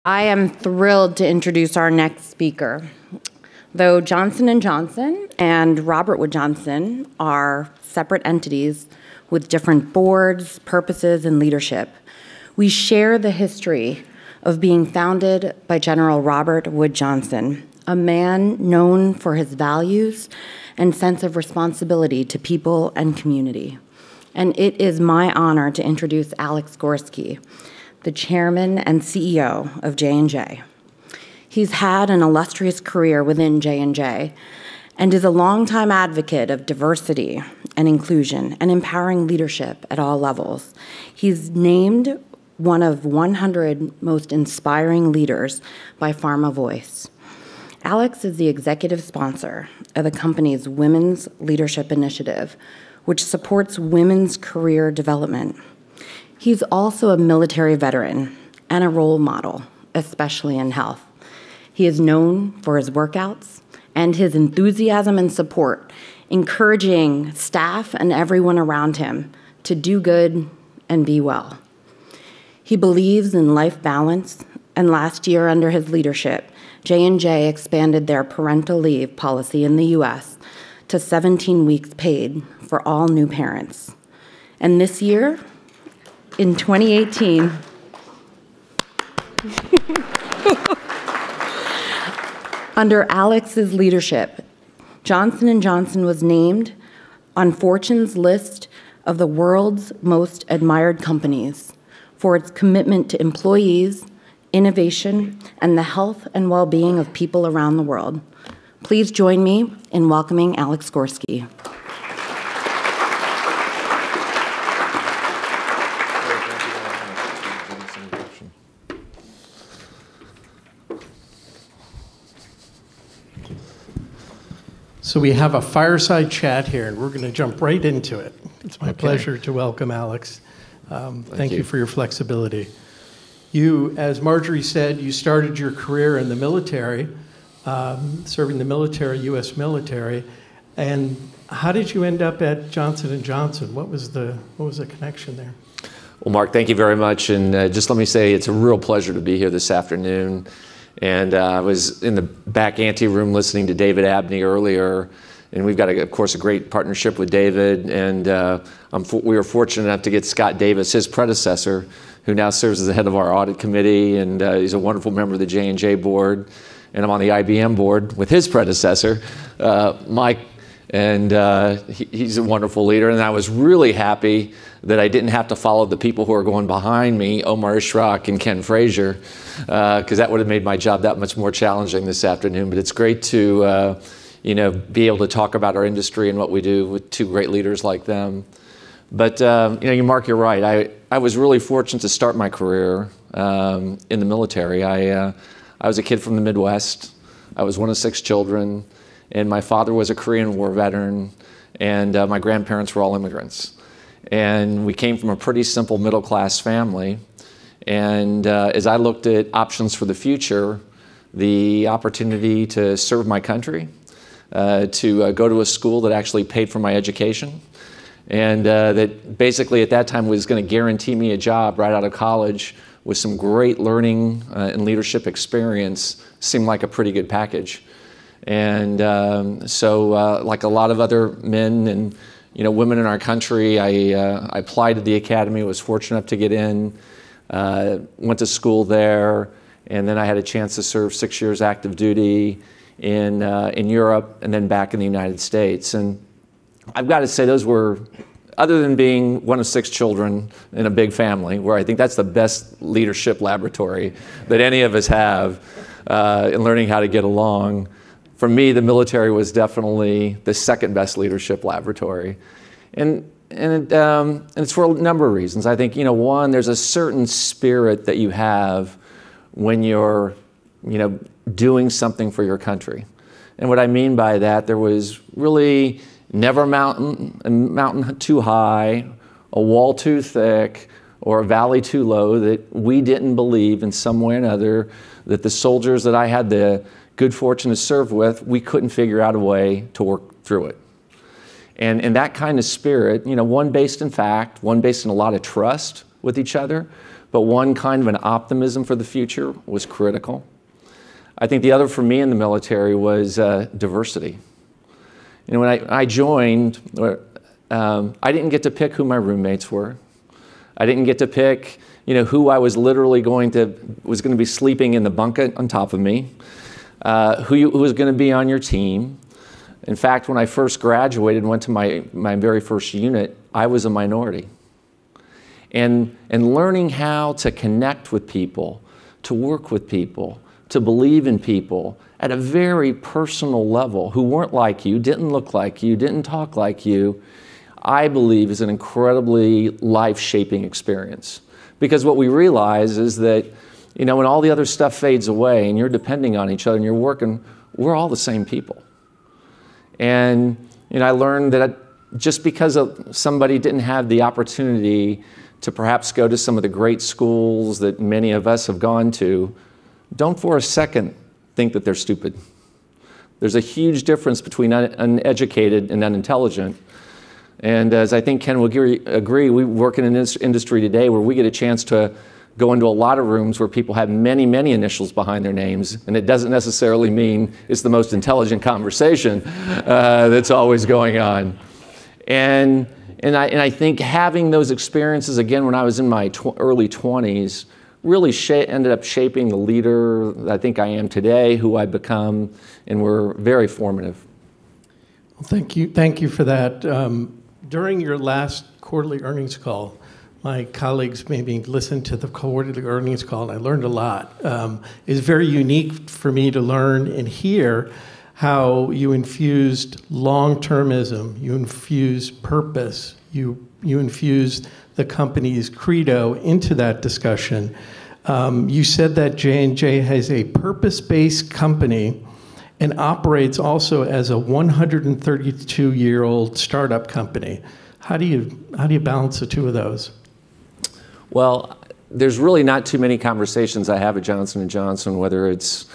I am thrilled to introduce our next speaker. Though Johnson & Johnson and Robert Wood Johnson are separate entities with different boards, purposes, and leadership, we share the history of being founded by General Robert Wood Johnson, a man known for his values and sense of responsibility to people and community. And it is my honor to introduce Alex Gorsky, the chairman and CEO of J&J. He's had an illustrious career within J&J and is a longtime advocate of diversity and inclusion and empowering leadership at all levels. He's named one of 100 most inspiring leaders by Pharma Voice. Alex is the executive sponsor of the company's Women's Leadership Initiative, which supports women's career development. He's also a military veteran and a role model, especially in health. He is known for his workouts and his enthusiasm and support, encouraging staff and everyone around him to do good and be well. He believes in life balance, and last year under his leadership, J&J expanded their parental leave policy in the U.S. to 17 weeks paid for all new parents. And this year, in 2018, under Alex's leadership, Johnson & Johnson was named on Fortune's list of the world's most admired companies for its commitment to employees, innovation, and the health and well-being of people around the world. Please join me in welcoming Alex Gorsky. So we have a fireside chat here, and we're going to jump right into it. It's my pleasure to welcome Alex. Thank you for your flexibility. You, as Marjorie said, you started your career in the military, serving the military, U.S. military. And how did you end up at Johnson & Johnson? What was the connection there? Well, Mark, thank you very much. And just let me say it's a real pleasure to be here this afternoon. And I was in the back ante room listening to David Abney earlier, and we've got, of course, a great partnership with David. And we were fortunate enough to get Scott Davis, his predecessor, who now serves as the head of our audit committee, and he's a wonderful member of the J&J board. And I'm on the IBM board with his predecessor, Mike. And he's a wonderful leader. And I was really happy that I didn't have to follow the people who are going behind me, Omar Ishrak and Ken Frazier, because that would have made my job that much more challenging this afternoon. But it's great to be able to talk about our industry and what we do with two great leaders like them. But Mark, you're right. I was really fortunate to start my career in the military. I was a kid from the Midwest. I was one of 6 children. And my father was a Korean War veteran, and my grandparents were all immigrants. And we came from a pretty simple middle-class family. And as I looked at options for the future, the opportunity to serve my country, to go to a school that actually paid for my education, and that basically at that time was going to guarantee me a job right out of college with some great learning and leadership experience seemed like a pretty good package. And so like a lot of other men and women in our country, I applied to the academy, was fortunate enough to get in, went to school there, and then I had a chance to serve 6 years active duty in Europe and then back in the United States. And I've got to say those were, other than being one of 6 children in a big family, where I think that's the best leadership laboratory that any of us have in learning how to get along. For me, the military was definitely the second best leadership laboratory. And it's for a number of reasons. I think, one, there's a certain spirit that you have when you're, doing something for your country. And what I mean by that, there was really never a mountain too high, a wall too thick, or a valley too low that we didn't believe in some way or another that the soldiers that I had the good fortune to serve with, we couldn't figure out a way to work through it. And that kind of spirit, one based in fact, one based in a lot of trust with each other, but one kind of an optimism for the future was critical. I think the other for me in the military was diversity. You know, when I joined, I didn't get to pick who my roommates were. I didn't get to pick, you know, who I was literally going to be sleeping in the bunk on top of me, who was going to be on your team. In fact, when I first graduated and went to my very first unit, I was a minority. And learning how to connect with people, to work with people, to believe in people at a very personal level who weren't like you, didn't look like you, didn't talk like you, I believe is an incredibly life-shaping experience. Because what we realize is that, you know, when all the other stuff fades away and you're depending on each other and you're working, we're all the same people. And, you know, I learned that just because somebody didn't have the opportunity to perhaps go to some of the great schools that many of us have gone to, don't for a second think that they're stupid. There's a huge difference between uneducated and unintelligent. And as I think Ken will agree, we work in an industry today where we get a chance to go into a lot of rooms where people have many, many initials behind their names, and it doesn't necessarily mean it's the most intelligent conversation that's always going on. And I think having those experiences, again, when I was in my early 20s, really ended up shaping the leader that I think I am today, who I've become, and were very formative. Well, thank you for that. During your last quarterly earnings call, my colleagues maybe listened to the quarterly earnings call, and I learned a lot. It's very unique for me to learn and hear how you infused long-termism, you infused purpose, you infused the company's credo into that discussion. You said that J&J has a purpose-based company and operates also as a 132-year-old startup company. How do you balance the two of those? Well, there's really not too many conversations I have at Johnson & Johnson, whether it's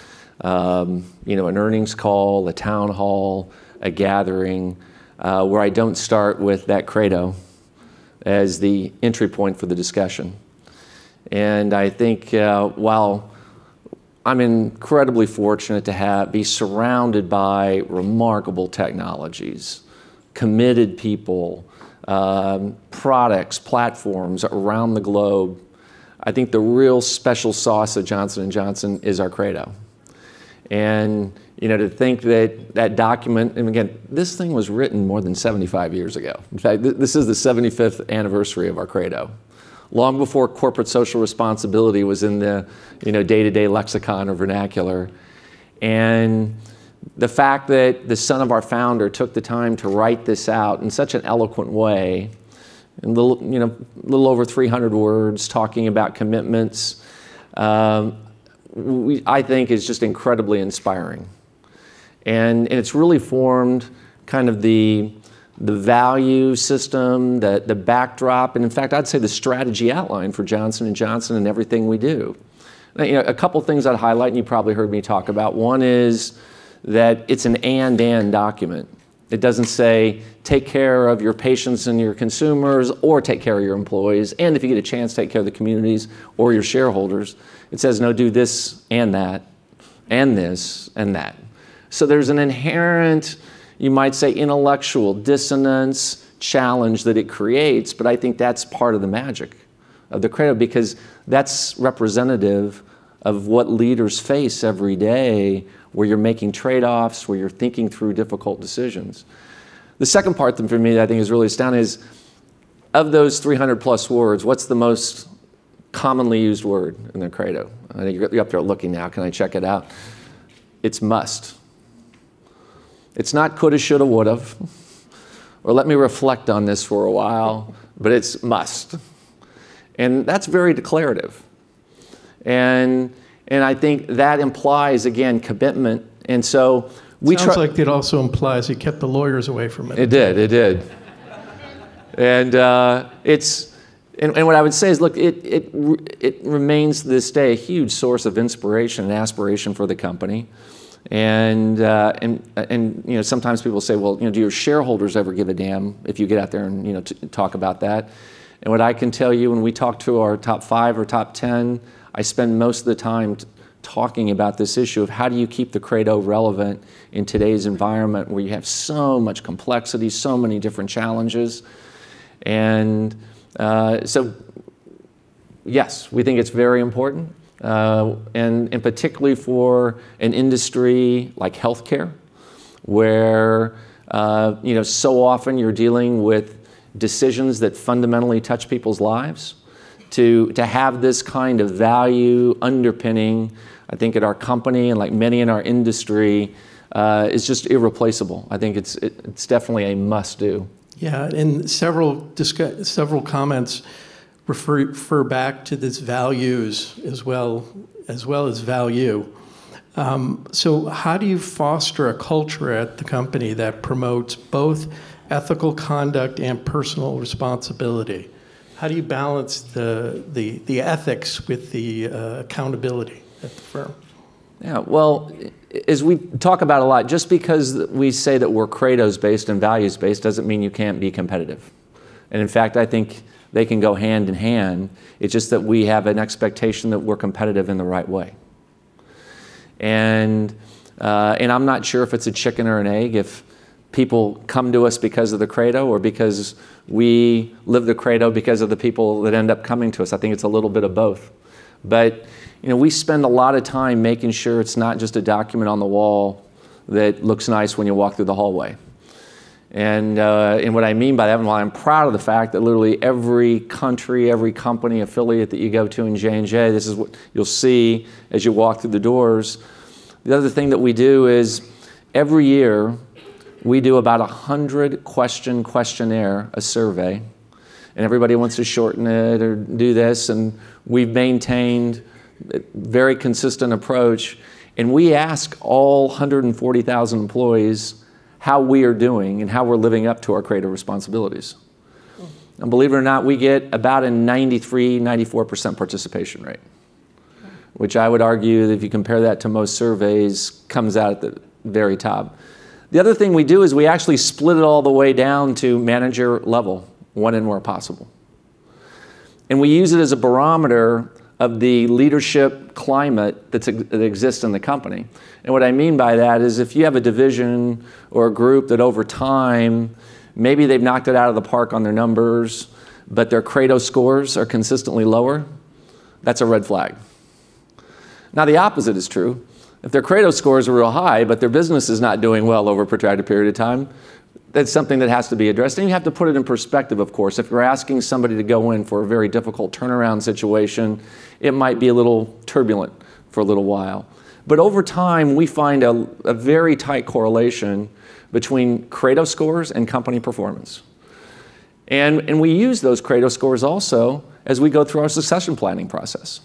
you know, an earnings call, a town hall, a gathering, where I don't start with that credo as the entry point for the discussion. And I think while I'm incredibly fortunate to be surrounded by remarkable technologies, committed people, products, platforms around the globe, I think the real special sauce of Johnson & Johnson is our credo. And you know, to think that that document, and again, this thing was written more than 75 years ago. In fact, this is the 75th anniversary of our credo. Long before corporate social responsibility was in the, you know, day-to-day lexicon or vernacular. And the fact that the son of our founder took the time to write this out in such an eloquent way, in little over 300 words, talking about commitments, I think is just incredibly inspiring. And it's really formed kind of the value system, the backdrop, and in fact, I'd say the strategy outline for Johnson & Johnson and everything we do. Now, you know, a couple things I'd highlight, and you probably heard me talk about. One is that it's an and document. It doesn't say take care of your patients and your consumers or take care of your employees, and if you get a chance, take care of the communities or your shareholders. It says, no, do this and that, and this and that. So there's an inherent, you might say, intellectual dissonance, challenge that it creates, but I think that's part of the magic of the credo, because that's representative of what leaders face every day, where you're making trade-offs, where you're thinking through difficult decisions. The second part for me that I think is really astounding is, of those 300 plus words, what's the most commonly used word in the credo? I think you're up there looking now, can I check it out? It's must. It's not coulda, shoulda, would've, or let me reflect on this for a while, but it's must. And that's very declarative. And I think that implies, again, commitment. And so we Sounds like it also implies it kept the lawyers away from it. It did. And and what I would say is, look, it remains to this day a huge source of inspiration and aspiration for the company. And you know, sometimes people say, well, you know, do your shareholders ever give a damn if you get out there and, you know, talk about that? And what I can tell you, when we talk to our top 5 or top 10, I spend most of the time talking about this issue of how do you keep the credo relevant in today's environment where you have so much complexity, so many different challenges. And so, yes, we think it's very important, and particularly for an industry like healthcare, where so often you're dealing with decisions that fundamentally touch people's lives. To have this kind of value underpinning, I think at our company and like many in our industry, is just irreplaceable. I think it's definitely a must-do. Yeah, and several comments refer back to this values as well as value. So how do you foster a culture at the company that promotes both ethical conduct and personal responsibility? How do you balance the ethics with the accountability at the firm? Yeah, well, as we talk about a lot, just because we say that we're credos-based and values-based doesn't mean you can't be competitive. And in fact, I think they can go hand in hand. It's just that we have an expectation that we're competitive in the right way. And I'm not sure if it's a chicken or an egg, if people come to us because of the credo or because we live the credo because of the people that end up coming to us. I think it's a little bit of both. But we spend a lot of time making sure it's not just a document on the wall that looks nice when you walk through the hallway. And what I mean by that, and while I'm proud of the fact that literally every country, every company affiliate that you go to in J&J, this is what you'll see as you walk through the doors. The other thing that we do is every year we do about 100-question questionnaire, a survey, and everybody wants to shorten it or do this, and we've maintained a very consistent approach, and we ask all 140,000 employees how we are doing and how we're living up to our credo responsibilities. And believe it or not, we get about a 93-94% participation rate, which I would argue that if you compare that to most surveys, comes out at the very top. The other thing we do is we actually split it all the way down to manager level, when and where possible. And we use it as a barometer of the leadership climate that exists in the company. And what I mean by that is if you have a division or a group that over time, maybe they've knocked it out of the park on their numbers, but their credo scores are consistently lower, that's a red flag. Now the opposite is true. If their credo scores are real high, but their business is not doing well over a protracted period of time, that's something that has to be addressed. And you have to put it in perspective, of course. If you're asking somebody to go in for a very difficult turnaround situation, it might be a little turbulent for a little while. But over time, we find a very tight correlation between credo scores and company performance. And we use those credo scores also as we go through our succession planning process.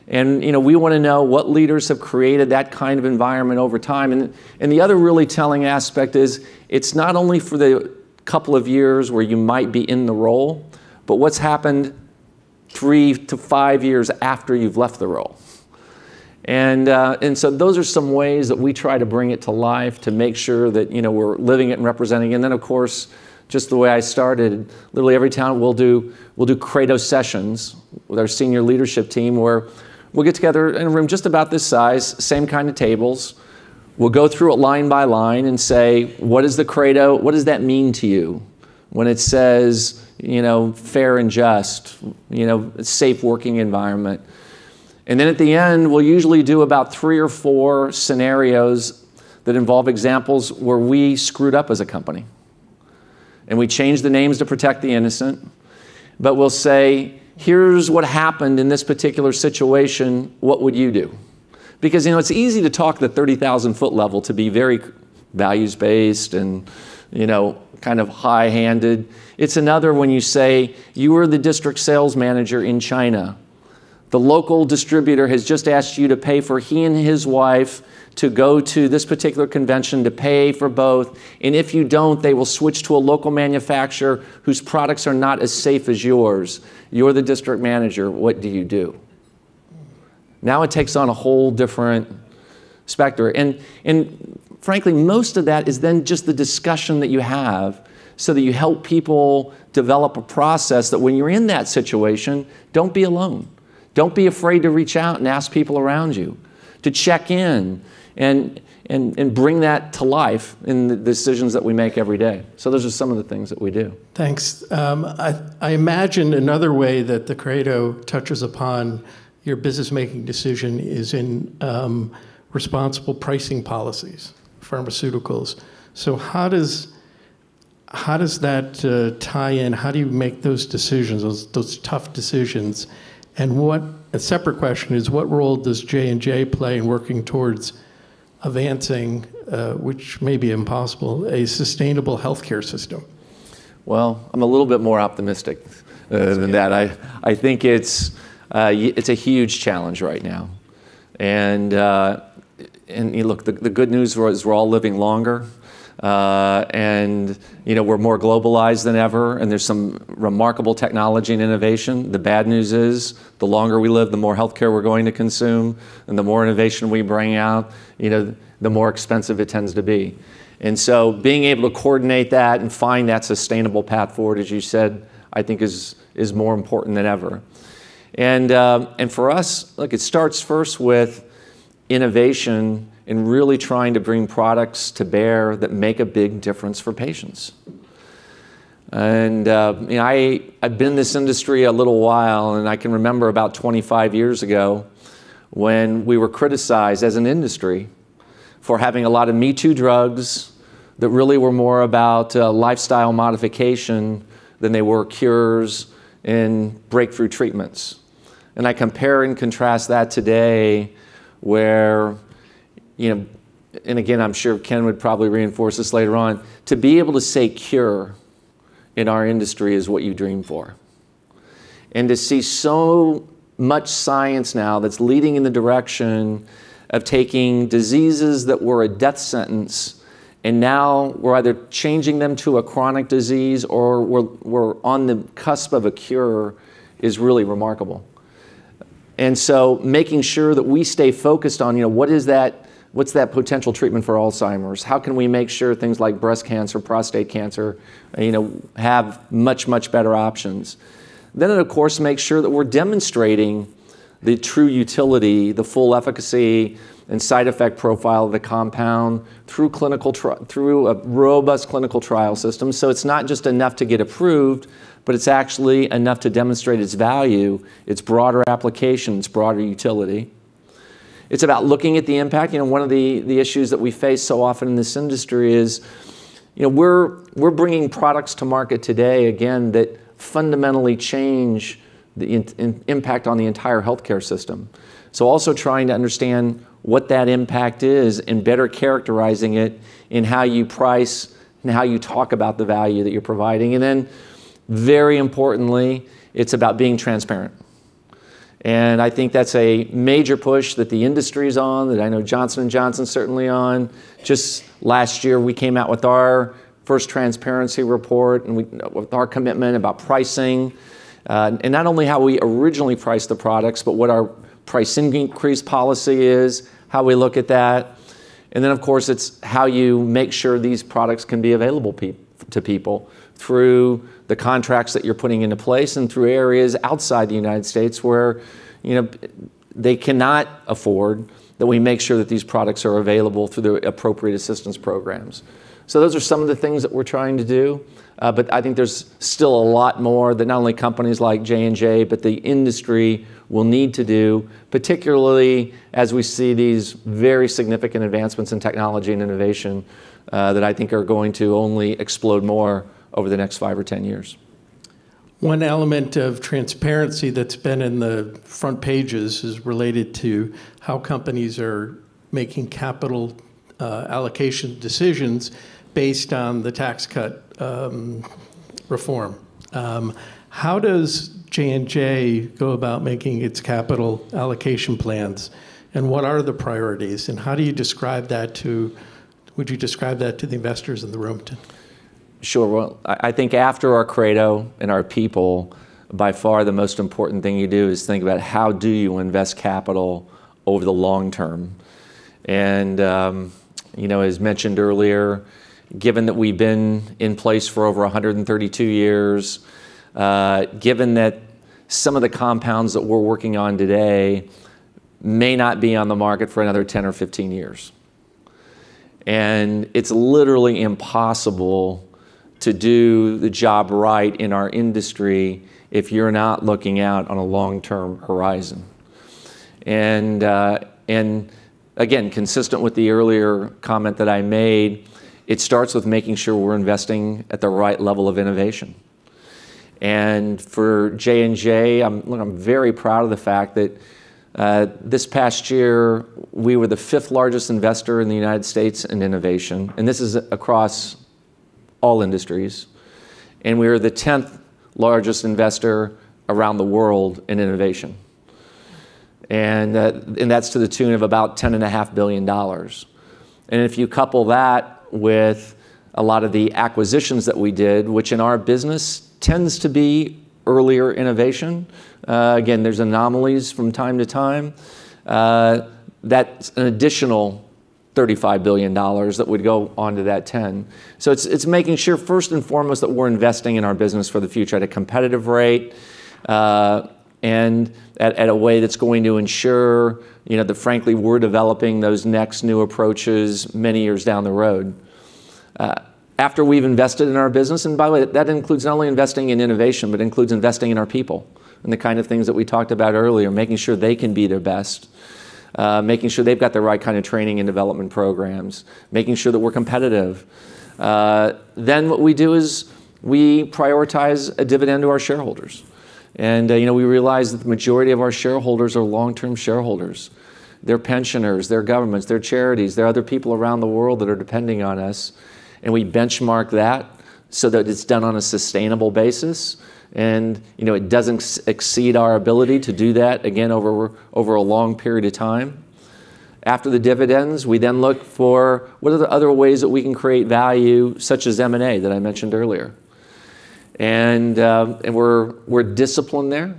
And we want to know what leaders have created that kind of environment over time. And the other really telling aspect is it's not only for the couple of years where you might be in the role, but what's happened 3 to 5 years after you've left the role. And so those are some ways that we try to bring it to life to make sure that we're living it and representing. And then of course, just the way I started, literally every time we'll do credo sessions with our senior leadership team where we'll get together in a room just about this size, same kind of tables. We'll go through it line by line and say, what is the credo? What does that mean to you? When it says, fair and just, safe working environment. And then at the end, we'll usually do about 3 or 4 scenarios that involve examples where we screwed up as a company. And we changed the names to protect the innocent. But we'll say, here's what happened in this particular situation, what would you do? Because it's easy to talk the 30,000-foot level to be very values-based and kind of high-handed. It's another when you say, you were the district sales manager in China. The local distributor has just asked you to pay for he and his wife to go to this particular convention to pay for both. And if you don't, they will switch to a local manufacturer whose products are not as safe as yours. You're the district manager. What do you do? Now it takes on a whole different specter. And frankly, most of that is then just the discussion that you have so that you help people develop a process that when you're in that situation, don't be alone. Don't be afraid to reach out and ask people around you, to check in and bring that to life in the decisions that we make every day. So those are some of the things that we do. Thanks. I imagine another way that the Credo touches upon your business-making decision is in responsible pricing policies, pharmaceuticals. So how does that tie in? How do you make those decisions, those tough decisions? And a separate question is, what role does J&J play in working towards advancing, which may be impossible, a sustainable healthcare system? Well, I'm a little bit more optimistic than that. I think it's a huge challenge right now. And you look, the good news is we're all living longer. And we're more globalized than ever, and there's some remarkable technology and innovation. The bad news is the longer we live, the more healthcare we're going to consume, and the more innovation we bring out, the more expensive it tends to be. And so being able to coordinate that and find that sustainable path forward, as you said, I think is more important than ever. And for us, look, it starts first with innovation and really trying to bring products to bear that make a big difference for patients. And I've been in this industry a little while, and I can remember about 25 years ago when we were criticized as an industry for having a lot of Me Too drugs that really were more about lifestyle modification than they were cures and breakthrough treatments. And I compare and contrast that today where, and again, I'm sure Ken would probably reinforce this later on, to be able to say cure in our industry is what you dream for. And to see so much science now that's leading in the direction of taking diseases that were a death sentence, and now we're either changing them to a chronic disease or we're on the cusp of a cure is really remarkable. And so making sure that we stay focused on, what's that potential treatment for Alzheimer's? How can we make sure things like breast cancer, prostate cancer, have much, much better options? Then, of course, make sure that we're demonstrating the true utility, the full efficacy and side effect profile of the compound through a robust clinical trial system. So it's not just enough to get approved, but it's actually enough to demonstrate its value, its broader application, its broader utility. It's about looking at the impact. One of the issues that we face so often in this industry is, we're bringing products to market today, again, that fundamentally change the impact on the entire healthcare system. So also trying to understand what that impact is and better characterizing it in how you price and how you talk about the value that you're providing. And then, very importantly, it's about being transparent. And I think that's a major push that the industry's on, that I know Johnson & Johnson's certainly on. Just last year, we came out with our first transparency report and with our commitment about pricing. And not only how we originally priced the products, but what our price increase policy is, how we look at that. And then, of course, it's how you make sure these products can be available to people through the contracts that you're putting into place and through areas outside the United States where, they cannot afford, that we make sure that these products are available through the appropriate assistance programs. So those are some of the things that we're trying to do. But I think there's still a lot more that not only companies like J&J, but the industry will need to do, particularly as we see these very significant advancements in technology and innovation that I think are going to only explode more over the next 5 or 10 years. One element of transparency that's been in the front pages is related to how companies are making capital allocation decisions based on the tax cut reform. How does J&J go about making its capital allocation plans, and what are the priorities, and how do you describe that would you describe that to the investors in the room? Sure. Well, I think after our credo and our people, by far the most important thing you do is think about how do you invest capital over the long term. And, as mentioned earlier, given that we've been in place for over 132 years, given that some of the compounds that we're working on today may not be on the market for another 10 or 15 years. And it's literally impossible to do the job right in our industry if you're not looking out on a long-term horizon. And again, consistent with the earlier comment that I made, it starts with making sure we're investing at the right level of innovation. And for J&J, I'm very proud of the fact that this past year, we were the 5th largest investor in the United States in innovation, and this is across all industries. And we were the 10th largest investor around the world in innovation. And that's to the tune of about $10.5 billion. And if you couple that with a lot of the acquisitions that we did, which in our business tends to be earlier innovation, again, there's anomalies from time to time, that's an additional $35 billion that would go onto that 10. So it's making sure first and foremost that we're investing in our business for the future at a competitive rate, and at a way that's going to ensure, that frankly we're developing those next new approaches many years down the road. After we've invested in our business, and by the way, that includes not only investing in innovation, but includes investing in our people and the kind of things that we talked about earlier, making sure they can be their best, making sure they've got the right kind of training and development programs, making sure that we're competitive. Then what we do is we prioritize a dividend to our shareholders. And we realize that the majority of our shareholders are long-term shareholders. They're pensioners, they're governments, they're charities, they're other people around the world that are depending on us. And we benchmark that so that it's done on a sustainable basis. And it doesn't exceed our ability to do that, again, over a long period of time. After the dividends, we then look for what are the other ways that we can create value, such as M&A that I mentioned earlier. And we're disciplined there.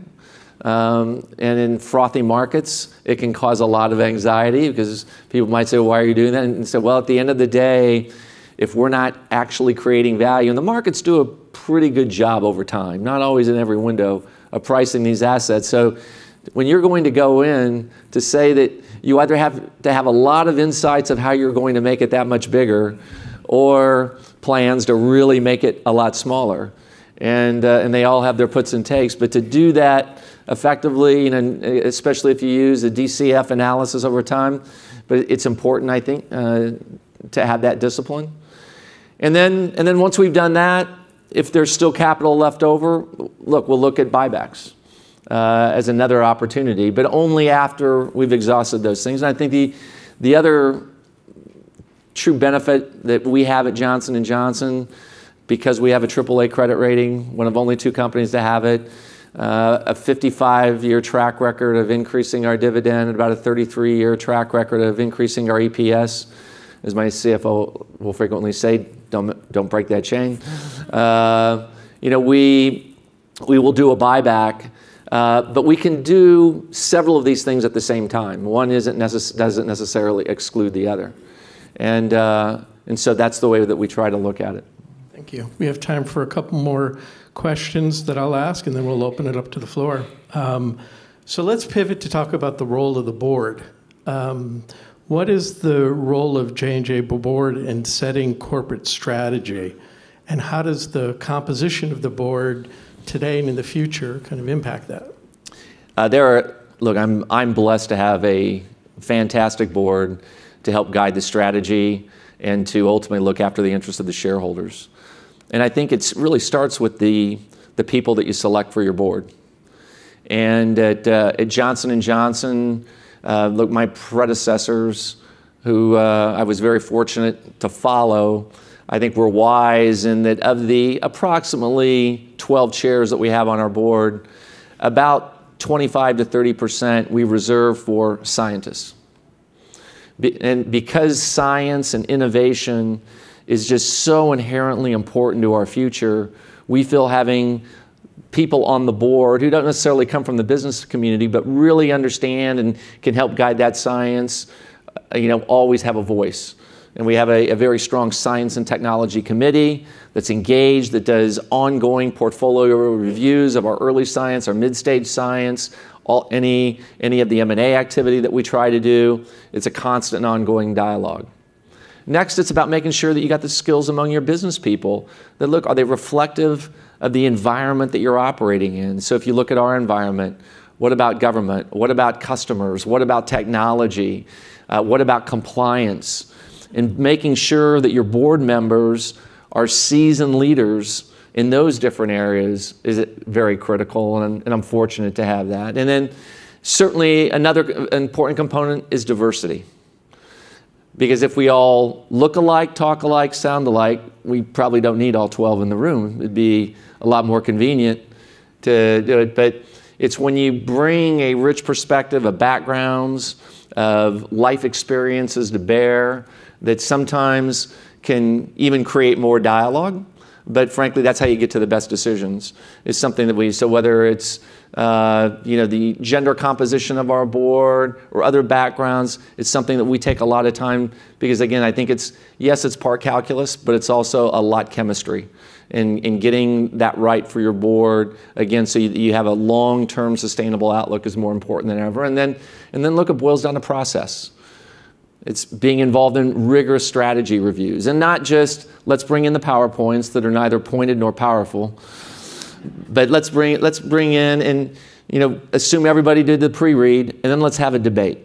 And in frothy markets, it can cause a lot of anxiety because people might say, well, why are you doing that? And say, well, at the end of the day, if we're not actually creating value, and the markets do a pretty good job over time, not always in every window, of pricing these assets. So when you're going to go in to say that you either have to have a lot of insights of how you're going to make it that much bigger, or plans to really make it a lot smaller. And they all have their puts and takes. But to do that effectively, especially if you use a DCF analysis over time, but it's important, I think, to have that discipline. And then once we've done that, if there's still capital left over, we'll look at buybacks as another opportunity, but only after we've exhausted those things. And I think the other true benefit that we have at Johnson & Johnson, because we have a AAA credit rating, one of only 2 companies to have it, a 55-year track record of increasing our dividend, and about a 33-year track record of increasing our EPS. As my CFO will frequently say, don't break that chain. We will do a buyback, but we can do several of these things at the same time. One doesn't necessarily exclude the other. And so that's the way that we try to look at it. Thank you. We have time for a couple more questions that I'll ask, and then we'll open it up to the floor. So let's pivot to talk about the role of the board. What is the role of J&J board in setting corporate strategy? And how does the composition of the board today and in the future kind of impact that? I'm blessed to have a fantastic board to help guide the strategy and to ultimately look after the interests of the shareholders. And I think it really starts with the people that you select for your board. And at Johnson & Johnson, my predecessors, who I was very fortunate to follow, I think were wise in that of the approximately 12 chairs that we have on our board, about 25 to 30% we reserve for scientists. And because science and innovation is just so inherently important to our future, we feel having people on the board who don't necessarily come from the business community, but really understand and can help guide that science, always have a voice. And we have a very strong science and technology committee that's engaged, that does ongoing portfolio reviews of our early science, our mid-stage science, any of the M&A activity that we try to do. It's a constant and ongoing dialogue. Next, it's about making sure that you got the skills among your business people that look, are they reflective of the environment that you're operating in? So if you look at our environment, what about government? What about customers? What about technology? What about compliance? And making sure that your board members are seasoned leaders in those different areas is very critical, and I'm fortunate to have that. And then certainly another important component is diversity. Because if we all look alike, talk alike, sound alike, we probably don't need all 12 in the room. It'd be a lot more convenient to do it. But it's when you bring a rich perspective of backgrounds, of life experiences to bear, that sometimes can even create more dialogue. But frankly, that's how you get to the best decisions. It's something that so whether it's the gender composition of our board or other backgrounds, it's something that we take a lot of time, because again, I think it's part calculus, but it's also a lot chemistry. And getting that right for your board, again, so you have a long-term sustainable outlook is more important than ever. And then look, it boils down to process. It's being involved in rigorous strategy reviews, and not just let's bring in the PowerPoints that are neither pointed nor powerful, but let's bring in and assume everybody did the pre-read, and then let's have a debate.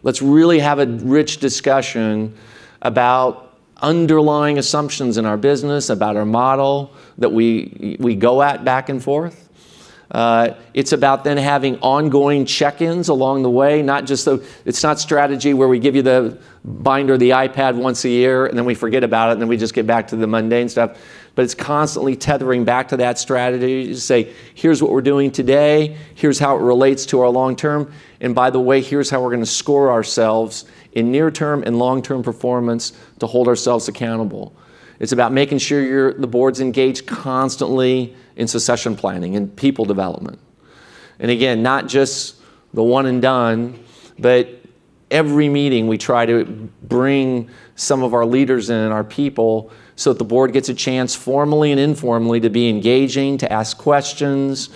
Let's really have a rich discussion about underlying assumptions in our business, about our model that we go at back and forth. It's about then having ongoing check-ins along the way, not just it's not strategy where we give you the binder, the iPad once a year, and then we forget about it, and then we just get back to the mundane stuff. But it's constantly tethering back to that strategy to say, here's what we're doing today, here's how it relates to our long-term, and by the way, here's how we're going to score ourselves in near-term and long-term performance to hold ourselves accountable. It's about making sure the board's engaged constantly in succession planning and people development. And again, not just the one and done, but every meeting we try to bring some of our leaders in and our people so that the board gets a chance formally and informally to be engaging, to ask questions.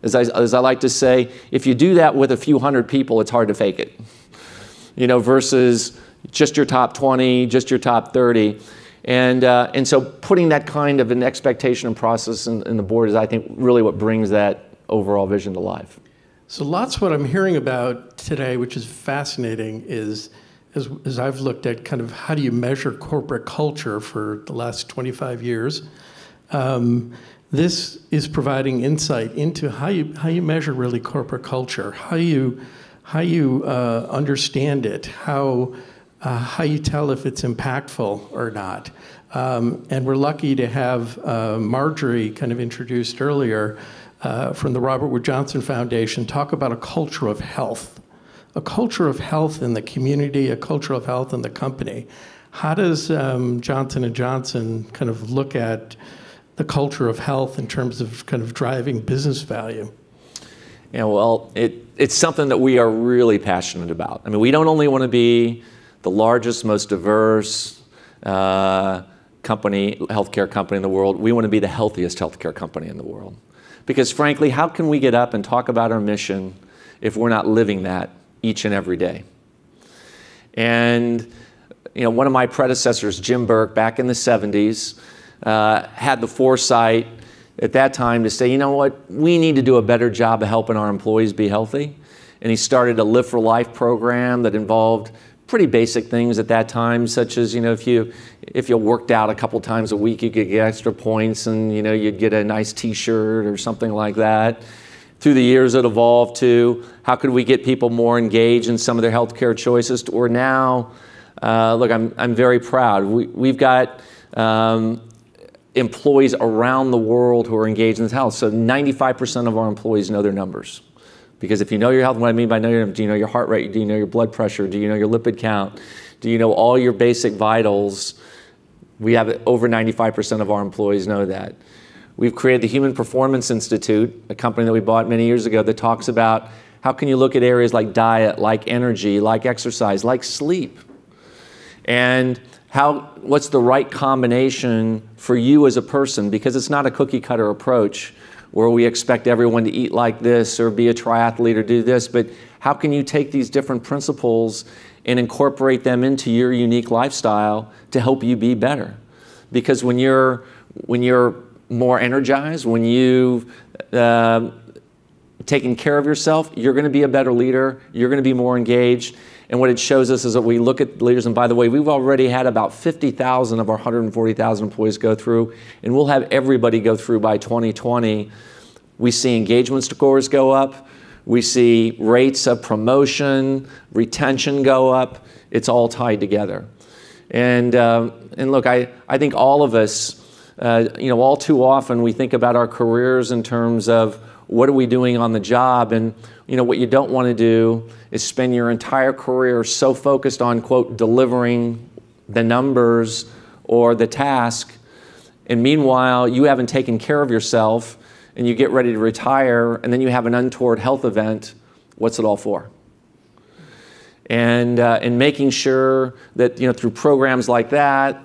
As I like to say, if you do that with a few hundred people, it's hard to fake it. Versus just your top 20, just your top 30. And so putting that kind of an expectation and process in the board is, I think, really what brings that overall vision to life. So lots what I'm hearing about today, which is fascinating, is as I've looked at kind of how do you measure corporate culture for the last 25 years, this is providing insight into how you measure really corporate culture, how you understand it, how you tell if it's impactful or not. And we're lucky to have Marjorie, kind of introduced earlier, from the Robert Wood Johnson Foundation, talk about a culture of health in the community, a culture of health in the company. How does Johnson & Johnson kind of look at the culture of health in terms of kind of driving business value? Yeah, well, it's something that we are really passionate about. I mean, we don't only want to be the largest, most diverse healthcare company in the world. We want to be the healthiest healthcare company in the world. Because frankly, how can we get up and talk about our mission if we're not living that each and every day? And one of my predecessors, Jim Burke, back in the 70s, had the foresight at that time to say, you know what, we need to do a better job of helping our employees be healthy. And he started a Live for Life program that involved pretty basic things at that time, such as, if you worked out a couple times a week, you could get extra points, and you'd get a nice T-shirt or something like that. Through the years, it evolved to how could we get people more engaged in some of their healthcare choices. Or now, look, I'm very proud. We've got employees around the world who are engaged in this health. So 95% of our employees know their numbers. Because if you know your health, what I mean by know your numbers, do you know your heart rate? Do you know your blood pressure? Do you know your lipid count? Do you know all your basic vitals? We have over 95% of our employees know that. We've created the Human Performance Institute, a company that we bought many years ago, that talks about how can you look at areas like diet, like energy, like exercise, like sleep. And what's the right combination for you as a person? Because it's not a cookie cutter approach where we expect everyone to eat like this or be a triathlete or do this, but how can you take these different principles and incorporate them into your unique lifestyle to help you be better? Because when you're more energized, when you've taken care of yourself, you're going to be a better leader, you're going to be more engaged. And what it shows us is that we look at leaders, and by the way, we've already had about 50,000 of our 140,000 employees go through, and we'll have everybody go through by 2020. We see engagement scores go up. We see rates of promotion, retention go up. It's all tied together. And look, I think all of us, all too often we think about our careers in terms of what are we doing on the job, and what you don't want to do is spend your entire career so focused on, quote, delivering the numbers or the task, and meanwhile you haven't taken care of yourself and you get ready to retire and then you have an untoward health event. What's it all for? And making sure that through programs like that,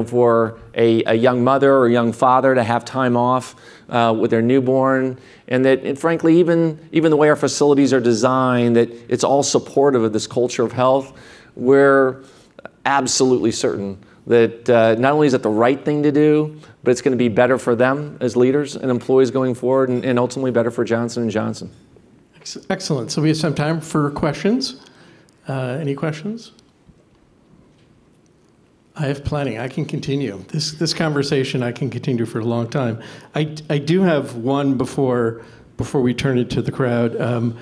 for a young mother or young father to have time off with their newborn, and that, and frankly, even the way our facilities are designed, that it's all supportive of this culture of health. We're absolutely certain that not only is it the right thing to do, but it's going to be better for them as leaders and employees going forward, and ultimately better for Johnson & Johnson. Excellent. So we have some time for questions. Any questions? I have plenty. I can continue. This conversation I can continue for a long time. I do have one before we turn it to the crowd.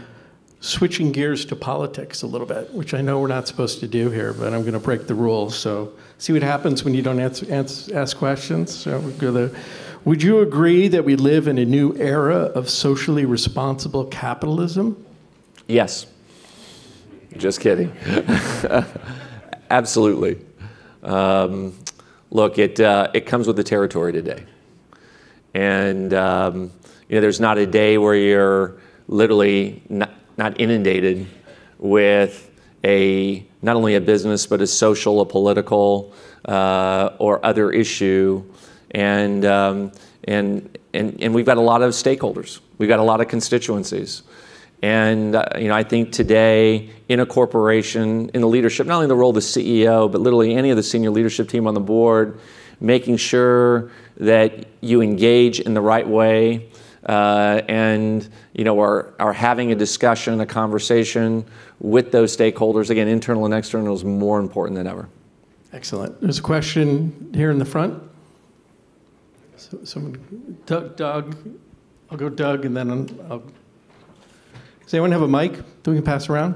Switching gears to politics a little bit, which I know we're not supposed to do here, but I'm going to break the rules. So see what happens when you don't ask questions. So we'll go there. Would you agree that we live in a new era of socially responsible capitalism? Yes. Just kidding. Absolutely. Look, it comes with the territory today. And, there's not a day where you're literally not inundated with not only a business, but a social, a political, or other issue. And we've got a lot of stakeholders. We've got a lot of constituencies. And I think today in a corporation, in the leadership, not only the role of the CEO, but literally any of the senior leadership team on the board, making sure that you engage in the right way, and are having a discussion, a conversation with those stakeholders, again, internal and external, is more important than ever. Excellent. There's a question here in the front. Doug. I'll go Doug, and then I'll. Does anyone have a mic that we can pass around?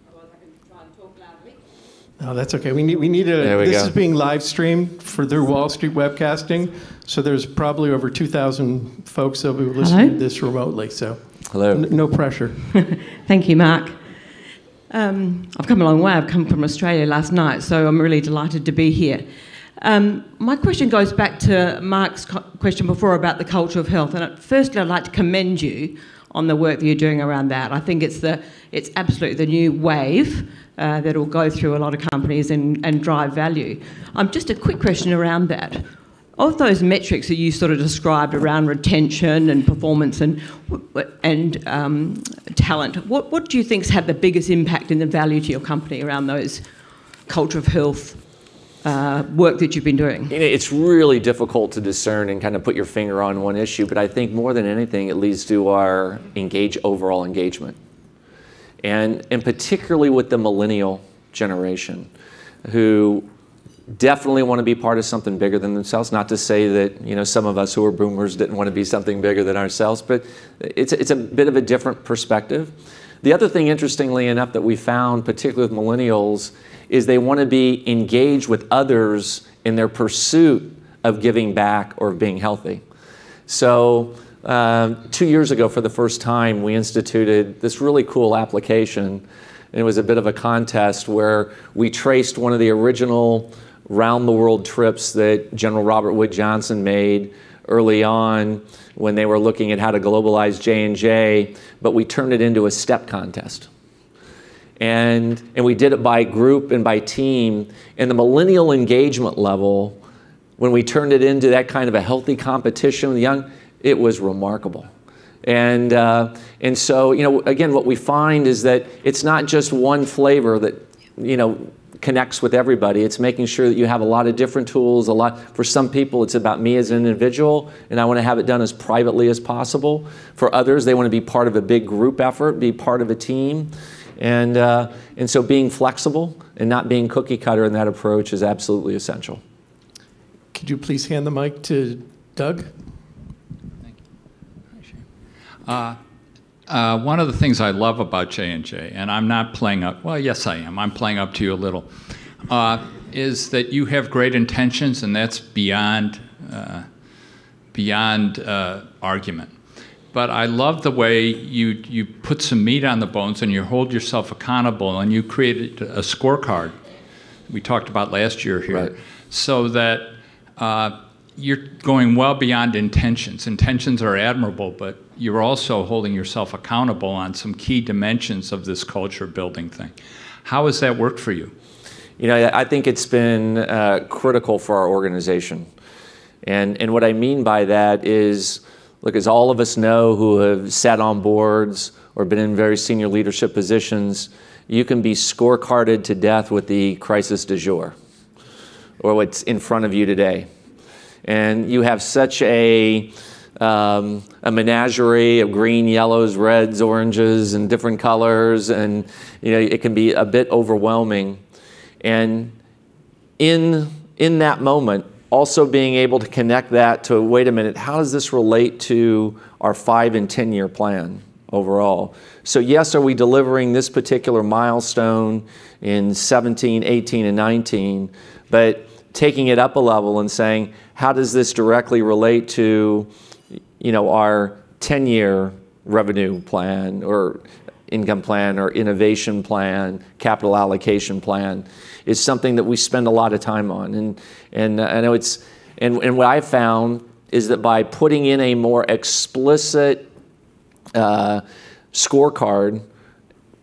Otherwise, I can try and talk loudly. No, that's okay. We need a. This is being live streamed for their Wall Street webcasting, so there's probably over 2,000 folks that will be listening to this remotely. So, hello. No pressure. Thank you, Mark. I've come a long way. I've come from Australia last night, so I'm really delighted to be here. My question goes back to Mark's question before about the culture of health. And firstly, I'd like to commend you on the work that you're doing around that. I think it's absolutely the new wave that will go through a lot of companies and drive value. Just a quick question around that. Of those metrics that you sort of described around retention and performance and talent, what do you think's had the biggest impact in the value to your company around those culture of health work that you've been doing? It's really difficult to discern and kind of put your finger on one issue, but I think more than anything, it leads to our overall engagement. And particularly with the millennial generation, who definitely want to be part of something bigger than themselves. Not to say that some of us who are boomers didn't want to be something bigger than ourselves, but it's a bit of a different perspective. The other thing, interestingly enough, that we found, particularly with millennials, is they want to be engaged with others in their pursuit of giving back or being healthy. So 2 years ago, for the first time, we instituted this really cool application. And it was a bit of a contest where we traced one of the original round-the-world trips that General Robert Wood Johnson made early on when they were looking at how to globalize J&J, but we turned it into a step contest. And we did it by group and by team. And the millennial engagement level, when we turned it into that kind of a healthy competition with the young, it was remarkable. And so, again, what we find is that it's not just one flavor that, connects with everybody. It's making sure that you have a lot of different tools. For some people, it's about me as an individual, and I want to have it done as privately as possible. For others, they want to be part of a big group effort, be part of a team. And so being flexible and not being cookie cutter in that approach is absolutely essential. Could you please hand the mic to Doug? Thank you. One of the things I love about J&J, and I'm not playing up, well, yes I am, I'm playing up to you a little, is that you have great intentions, and that's beyond argument. But I love the way you put some meat on the bones and you hold yourself accountable, and you created a scorecard we talked about last year here, right, so that you're going well beyond intentions. Intentions are admirable, but you're also holding yourself accountable on some key dimensions of this culture building thing. How has that worked for you? I think it's been critical for our organization. And what I mean by that is, look, as all of us know who have sat on boards or been in very senior leadership positions, you can be scorecarded to death with the crisis du jour, or what's in front of you today. And you have such a menagerie of green, yellows, reds, oranges, and different colors, and it can be a bit overwhelming. And in that moment, also being able to connect that to, wait a minute, how does this relate to our 5 and 10-year plan overall? So yes, are we delivering this particular milestone in 17, 18, and 19, but taking it up a level and saying, how does this directly relate to, our 10-year revenue plan or income plan or innovation plan, capital allocation plan, is something that we spend a lot of time on. And I know and what I've found is that by putting in a more explicit scorecard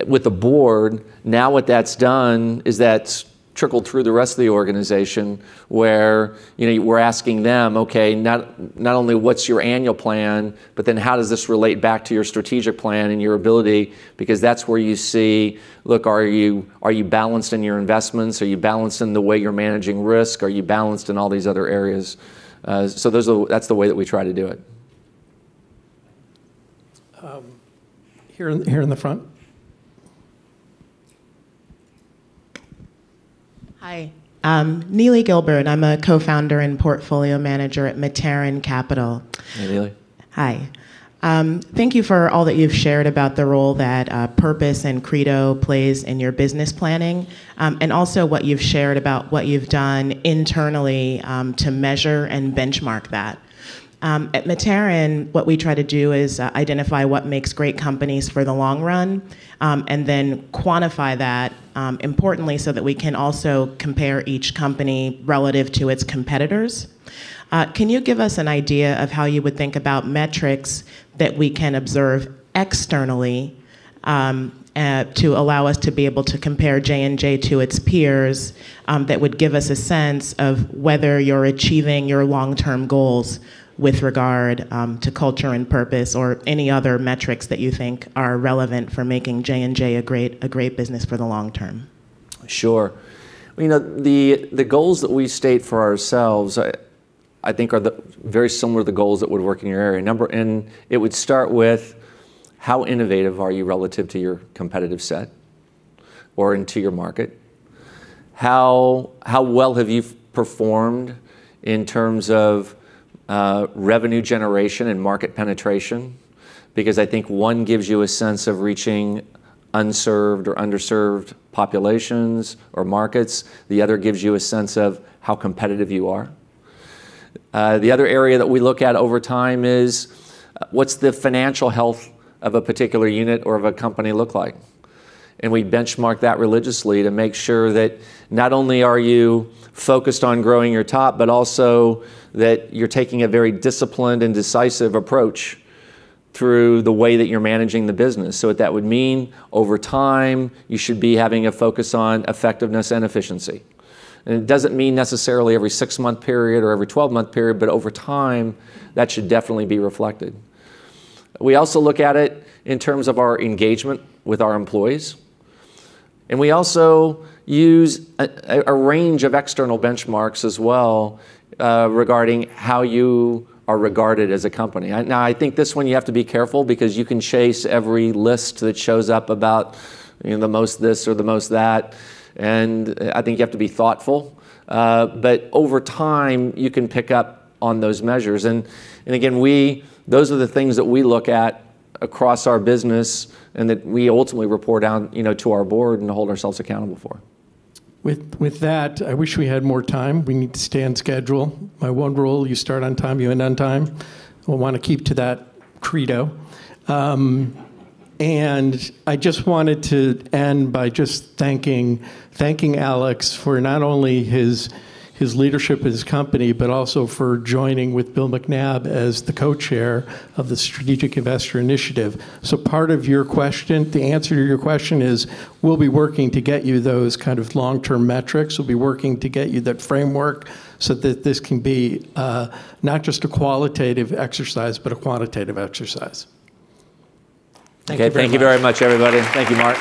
with the board, now what that's done is that's trickled through the rest of the organization, where we're asking them, okay, not only what's your annual plan, but then how does this relate back to your strategic plan and your ability, because that's where you see, look, are you balanced in your investments? Are you balanced in the way you're managing risk? Are you balanced in all these other areas? So that's the way that we try to do it. Here in the front. Hi, Neely Gilbert. I'm a co-founder and portfolio manager at Matarin Capital. Hey, Neely. Hi. Thank you for all that you've shared about the role that purpose and credo plays in your business planning, and also what you've shared about what you've done internally to measure and benchmark that. At Matarin, what we try to do is identify what makes great companies for the long run, and then quantify that, importantly, so that we can also compare each company relative to its competitors. Can you give us an idea of how you would think about metrics that we can observe externally to allow us to be able to compare J&J to its peers, that would give us a sense of whether you're achieving your long-term goals with regard to culture and purpose, or any other metrics that you think are relevant for making J&J a great business for the long term? Sure. The goals that we state for ourselves, I think are very similar to the goals that would work in your area. And it would start with, how innovative are you relative to your competitive set or into your market? How well have you performed in terms of revenue generation and market penetration? Because I think one gives you a sense of reaching unserved or underserved populations or markets. The other gives you a sense of how competitive you are. The other area that we look at over time is, what's the financial health of a particular unit or of a company look like? And we benchmark that religiously to make sure that not only are you focused on growing your top, but also that you're taking a very disciplined and decisive approach through the way that you're managing the business. So what that would mean, over time, you should be having a focus on effectiveness and efficiency. And it doesn't mean necessarily every 6-month period or every 12-month period, but over time, that should definitely be reflected. We also look at it in terms of our engagement with our employees. And we also use a range of external benchmarks as well regarding how you are regarded as a company. Now, I think this one you have to be careful because you can chase every list that shows up about the most this or the most that. And I think you have to be thoughtful. But over time, you can pick up on those measures. And again, those are the things that we look at across our business and that we ultimately report down to our board and hold ourselves accountable for. With that, I wish we had more time. We need to stay on schedule. My one rule, you start on time, you end on time. We'll want to keep to that credo. And I just wanted to end by just thanking Alex for not only his leadership of his company, but also for joining with Bill McNabb as the co-chair of the Strategic Investor Initiative. So part of your question, the answer to your question is, we'll be working to get you those kind of long-term metrics. We'll be working to get you that framework so that this can be not just a qualitative exercise, but a quantitative exercise. Thank you very much, everybody. Thank you, Mark.